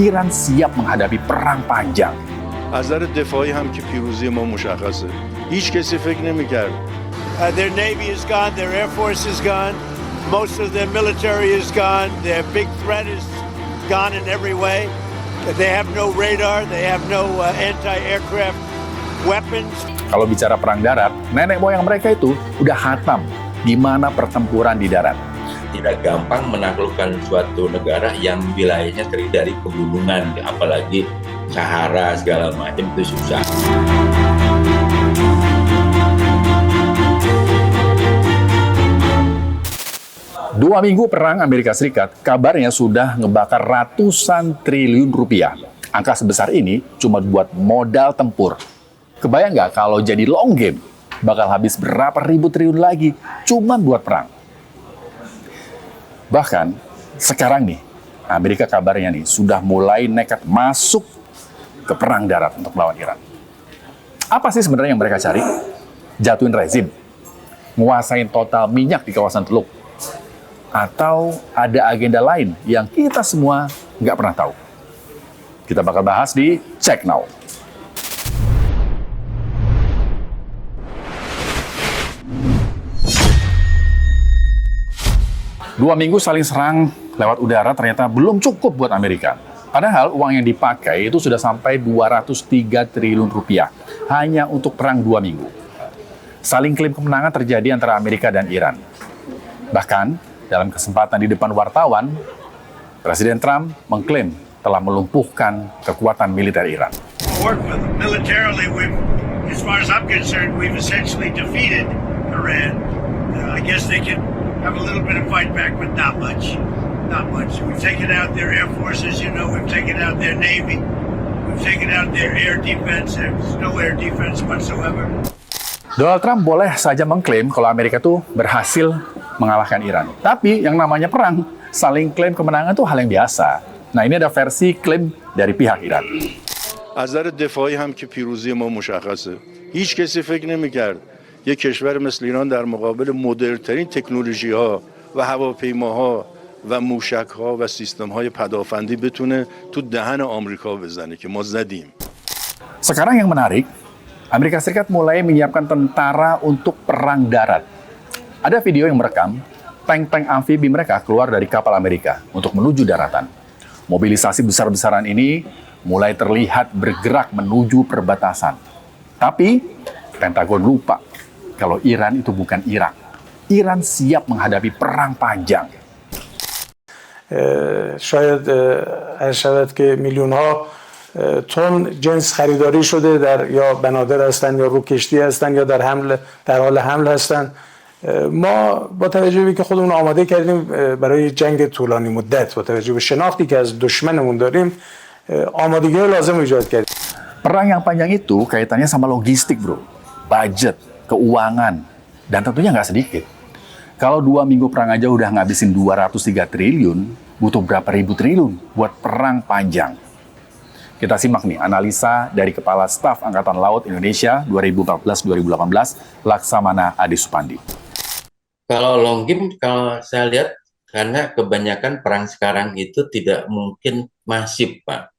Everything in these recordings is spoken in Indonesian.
Iran siap menghadapi perang panjang. از نظر دفاعی هم که پیروزی ما مشخصه. هیچ کسی فکر نمی‌کرد. Their navy is gone, their air force is gone, most of their military is gone, their big threat is gone in every way. They have no radar, they have no anti-aircraft weapons. Kalau bicara perang darat, nenek moyang mereka itu udah hatam gimana pertempuran di darat. Tidak gampang menaklukkan suatu negara yang wilayahnya terdiri dari pegunungan, apalagi Sahara segala macam, itu susah. Dua minggu perang Amerika Serikat, kabarnya sudah ngebakar ratusan triliun rupiah. Angka sebesar ini cuma buat modal tempur. Kebayang nggak kalau jadi long game, bakal habis berapa ribu triliun lagi cuma buat perang. Bahkan sekarang nih, Amerika kabarnya nih sudah mulai nekat masuk ke perang darat untuk melawan Iran. Apa sih sebenarnya yang mereka cari? Jatuhin rezim? Nguasain total minyak di kawasan Teluk? Atau ada agenda lain yang kita semua nggak pernah tahu? Kita bakal bahas di Check Now. Dua minggu saling serang lewat udara ternyata belum cukup buat Amerika. Padahal uang yang dipakai itu sudah sampai 203 triliun rupiah hanya untuk perang 2 minggu. Saling klaim kemenangan terjadi antara Amerika dan Iran. Bahkan dalam kesempatan di depan wartawan, Presiden Trump mengklaim telah melumpuhkan kekuatan militer Iran. Militarily, as far as I'm concerned, we've essentially defeated Iran. I guess they can have a little bit of fight back, but not much. Not much. We've taken out their air forces, we've taken out their navy, we've taken out their air defense. There's no air defense whatsoever. Donald Trump boleh saja mengklaim kalau Amerika tuh berhasil mengalahkan Iran. Tapi yang namanya perang, saling klaim kemenangan tuh hal yang biasa. Nah, ini ada versi klaim dari pihak Iran. از نظر دفاعی هم که پیروزی ما مشخصه. هیچ کسی فکر نمی‌کرد یک کشور مثل ایران در مقابل مدرن‌ترین تکنولوژی‌ها و هواپیماها و موشک‌ها و سیستم‌های پدافندی بتونه تو دهن آمریکا بزنه که ما زدیم. Sekarang yang menarik, Amerika Serikat mulai menyiapkan tentara untuk perang darat. Ada video yang merekam tank-tank amfibi mereka keluar dari kapal Amerika untuk menuju daratan. Mobilisasi besar-besaran ini mulai terlihat bergerak menuju perbatasan. Tapi Pentagon lupa kalau Iran itu bukan Irak. Iran siap menghadapi perang panjang. شاید عرض شود که میلیون ها تن جنس خریداری شده یا بنادر هستند یا رو کشتی هستند یا در حال حمل هستند. ما با توجه به که خودمون آماده کردیم برای جنگ طولانی مدت، با توجه به شناختی که از دشمنمون داریم، آمادگی لازم ایجاد کردیم. Perang yang panjang itu kaitannya sama logistik, bro. Budget, keuangan, dan tentunya nggak sedikit. Kalau 2 minggu perang aja udah ngabisin 203 triliun, butuh berapa ribu triliun buat perang panjang. Kita simak nih analisa dari Kepala Staf Angkatan Laut Indonesia 2014-2018, Laksamana Adi Supandi. Kalau long game, kalau saya lihat, karena kebanyakan perang sekarang itu tidak mungkin masif, Pak.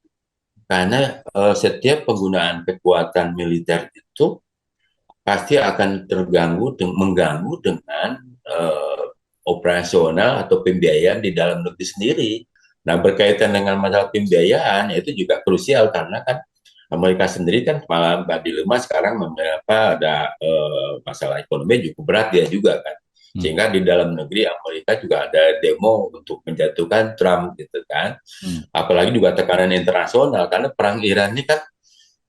Karena setiap penggunaan kekuatan militer itu pasti akan mengganggu dengan operasional atau pembiayaan di dalam negeri sendiri. Nah, berkaitan dengan masalah pembiayaan itu juga krusial karena kan Amerika sendiri kan malah Mbak Dilema sekarang ada masalah ekonomi cukup berat dia juga kan. Sehingga di dalam negeri Amerika juga ada demo untuk menjatuhkan Trump gitu kan. Apalagi juga tekanan internasional karena perang Iran ini kan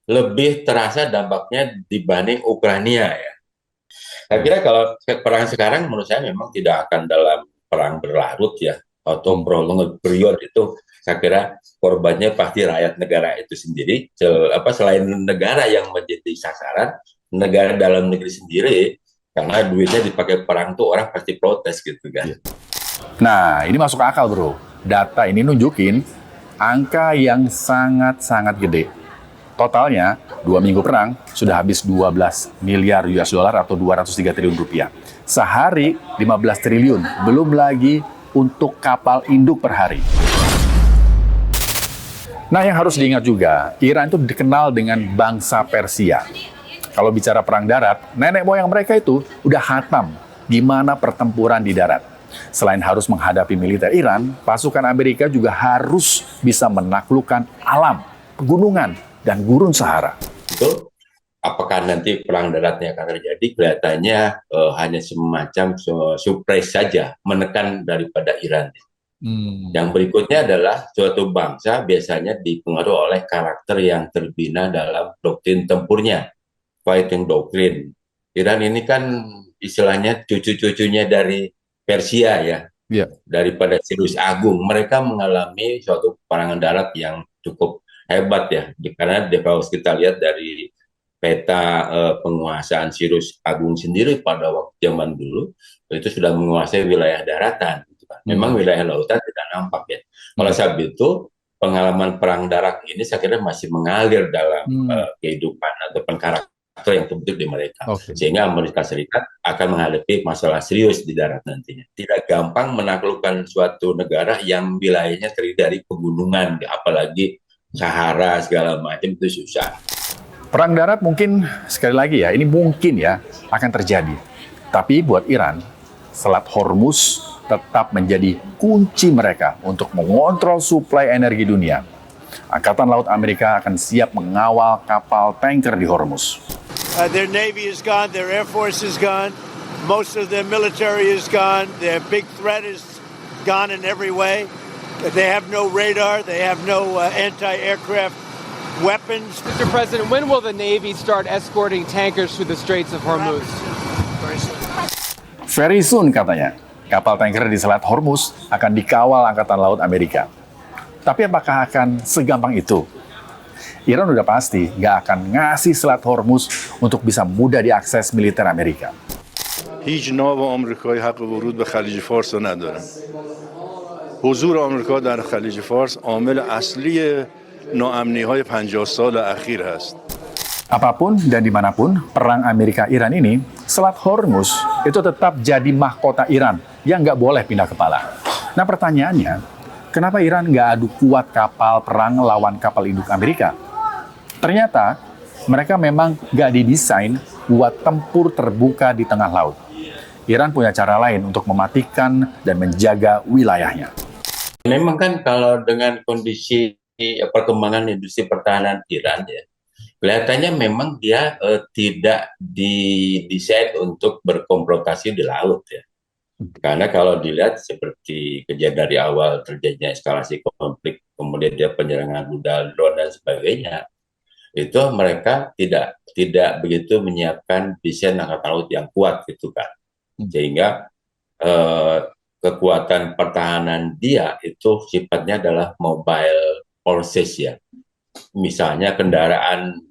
lebih terasa dampaknya dibanding Ukraina ya. Saya kira kalau perang sekarang menurut saya memang tidak akan dalam perang berlarut ya atau prolonged period itu. Saya kira korbannya pasti rakyat negara itu sendiri. Selain negara yang menjadi sasaran, negara dalam negeri sendiri karena duitnya dipakai perang tuh orang pasti protes gitu kan. Nah, ini masuk akal, bro. Data ini nunjukin angka yang sangat-sangat gede. Totalnya, 2 minggu perang sudah habis 12 miliar US dollar atau 203 triliun rupiah. Sehari 15 triliun, belum lagi untuk kapal induk per hari. Nah, yang harus diingat juga, Iran itu dikenal dengan bangsa Persia. Kalau bicara perang darat, nenek moyang mereka itu udah hatam gimana pertempuran di darat. Selain harus menghadapi militer Iran, pasukan Amerika juga harus bisa menaklukkan alam, pegunungan, dan gurun Sahara. Itu apakah nanti perang daratnya akan terjadi? Kelihatannya hanya semacam surprise saja, menekan daripada Iran. Yang berikutnya adalah suatu bangsa biasanya dipengaruhi oleh karakter yang terbina dalam doktrin tempurnya, fighting doctrine. Iran ini kan istilahnya cucu-cucunya dari Persia ya, daripada Cyrus Agung. Mereka mengalami suatu peperangan darat yang cukup hebat ya, karena kalau kita lihat dari peta penguasaan Cyrus Agung sendiri pada waktu zaman dulu itu sudah menguasai wilayah daratan. Memang wilayah lautan tidak nampak ya. Oleh sebab itu pengalaman perang darat ini saya kira masih mengalir dalam kehidupan ataupun karakter yang terbentuk di mereka. Sehingga Amerika Serikat akan menghadapi masalah serius di darat nantinya. Tidak gampang menaklukkan suatu negara yang wilayahnya terdiri dari pegunungan, apalagi Sahara segala macam, itu susah. Perang darat mungkin, sekali lagi ya, ini mungkin ya akan terjadi. Tapi buat Iran, Selat Hormuz tetap menjadi kunci mereka untuk mengontrol suplai energi dunia. Angkatan Laut Amerika akan siap mengawal kapal tanker di Hormuz. Their Navy is gone, their Air Force is gone, most of their military is gone, their big threat is gone in every way. They have no radar, they have no anti-aircraft weapons. Mr. President, when will the Navy start escorting tankers through the Straits of Hormuz? Very soon katanya. Kapal tanker di Selat Hormuz akan dikawal Angkatan Laut Amerika. Tapi apakah akan segampang itu? Iran udah pasti nggak akan ngasih Selat Hormuz untuk bisa mudah diakses militer Amerika. هیچ ناو آمریکایی حق ورود به خلیج فارس رو ندارن. حضور آمریکا در خلیج فارس عامل اصلی ناامنی‌های 50 سال اخیر هست. Apapun dan dimanapun perang Amerika-Iran ini, Selat Hormuz itu tetap jadi mahkota Iran yang nggak boleh pindah kepala. Nah pertanyaannya, kenapa Iran nggak adu kuat kapal perang lawan kapal induk Amerika? Ternyata mereka memang nggak didesain buat tempur terbuka di tengah laut. Iran punya cara lain untuk mematikan dan menjaga wilayahnya. Memang kan kalau dengan kondisi perkembangan industri pertahanan Iran ya, kelihatannya memang dia tidak didesain untuk berkonfrontasi di laut ya. Karena kalau dilihat seperti kejadian dari awal terjadinya eskalasi konflik, kemudian dia penyerangan rudal, drone dan sebagainya, itu mereka tidak begitu menyiapkan desain angkatan laut yang kuat gitu kan. Sehingga kekuatan pertahanan dia itu sifatnya adalah mobile forces ya. Misalnya kendaraan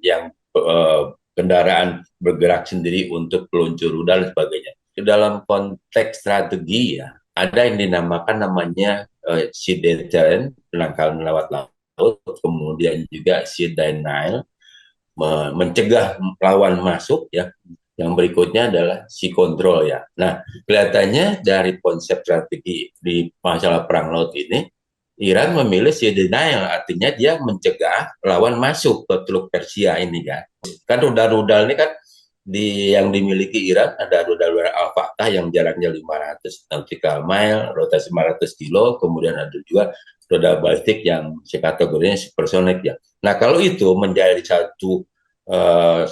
bergerak sendiri untuk peluncur rudal dan sebagainya. Dalam konteks strategi ya, ada yang namanya sea deterrent, penangkalan lewat laut, kemudian juga sea denial, mencegah lawan masuk ya. Yang berikutnya adalah sea control ya. Nah, kelihatannya dari konsep strategi di masalah perang laut ini, Iran memilih sea denial, artinya dia mencegah lawan masuk ke Teluk Persia ini kan. Kan rudal-rudal ini kan yang dimiliki Iran ada rudal-rudal Al-Fatah yang jaraknya 500 nautical mile, rotasi 500 kilo, kemudian ada juga rudal balistik yang kategorinya supersonik ya. Nah kalau itu menjadi satu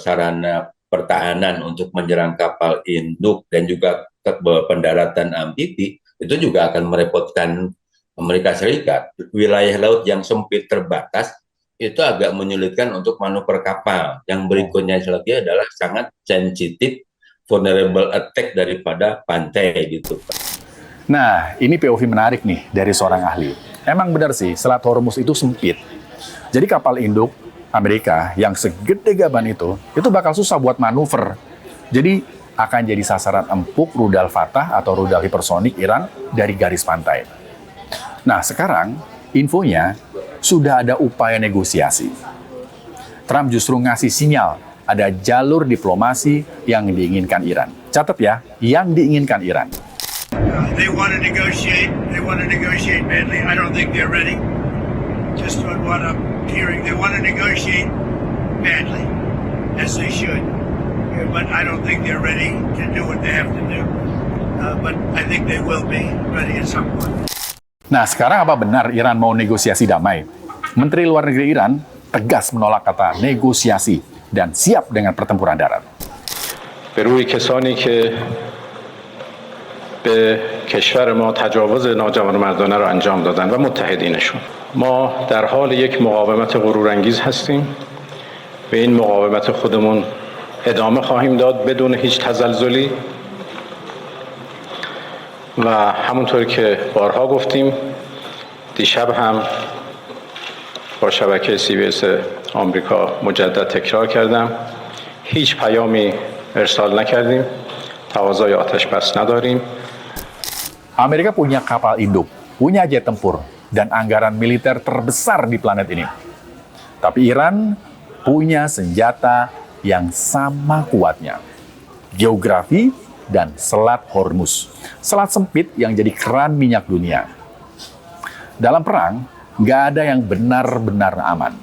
sarana pertahanan untuk menyerang kapal induk dan juga pendaratan amfibi, itu juga akan merepotkan Amerika Serikat. Wilayah laut yang sempit terbatas itu agak menyulitkan untuk manuver kapal. Yang berikutnya lagi adalah sangat sensitif, vulnerable attack daripada pantai gitu. Nah, ini POV menarik nih dari seorang ahli. Emang benar sih, Selat Hormuz itu sempit. Jadi kapal induk Amerika yang segede gaban itu bakal susah buat manuver. Jadi akan jadi sasaran empuk rudal Fatah atau rudal hipersonik Iran dari garis pantai. Nah sekarang infonya sudah ada upaya negosiasi. Trump justru ngasih sinyal ada jalur diplomasi yang diinginkan Iran. Catat ya, yang diinginkan Iran. They want to negotiate badly. I don't think they're ready. Just what I'm hearing. They want to negotiate badly, as they should. But I don't think they're ready to do what they have to do. But I think they will be ready at some point. Nah, sekarang apa benar Iran mau negosiasi damai? Menteri Luar Negeri Iran tegas menolak kata negosiasi dan siap dengan pertempuran darat. به روی کسانی که به کشور ما تجاوز ناجوانمردانه را انجام دادند و متحدینشون ما در حال یک مقاومت غرورانگیز هستیم به این مقاومت خودمون ادامه خواهیم داد بدون هیچ تزلزلی و همونطور که بارها گفتیم دیشب هم با شبکه CBS آمریکا مجدد تکرار کردم هیچ پیامی ارسال نکردیم تقاضای آتش بس نداریم. Amerika punya kapal induk, punya jet tempur, dan anggaran militer terbesar di planet ini. Tapi Iran punya senjata yang sama kuatnya. Geografi dan Selat Hormuz. Selat sempit yang jadi keran minyak dunia. Dalam perang, nggak ada yang benar-benar aman.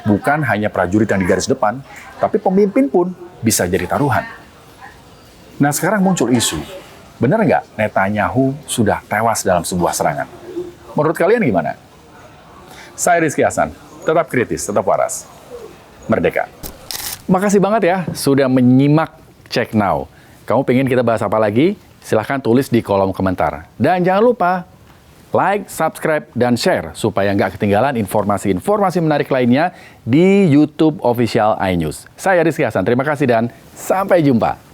Bukan hanya prajurit yang di garis depan, tapi pemimpin pun bisa jadi taruhan. Nah, sekarang muncul isu. Benar nggak Netanyahu sudah tewas dalam sebuah serangan? Menurut kalian gimana? Saya Rizky Hasan, tetap kritis, tetap waras. Merdeka. Makasih banget ya sudah menyimak Check Now. Kamu pengen kita bahas apa lagi? Silahkan tulis di kolom komentar. Dan jangan lupa like, subscribe, dan share supaya nggak ketinggalan informasi-informasi menarik lainnya di YouTube Official iNews. Saya Rizky Hasan, terima kasih dan sampai jumpa.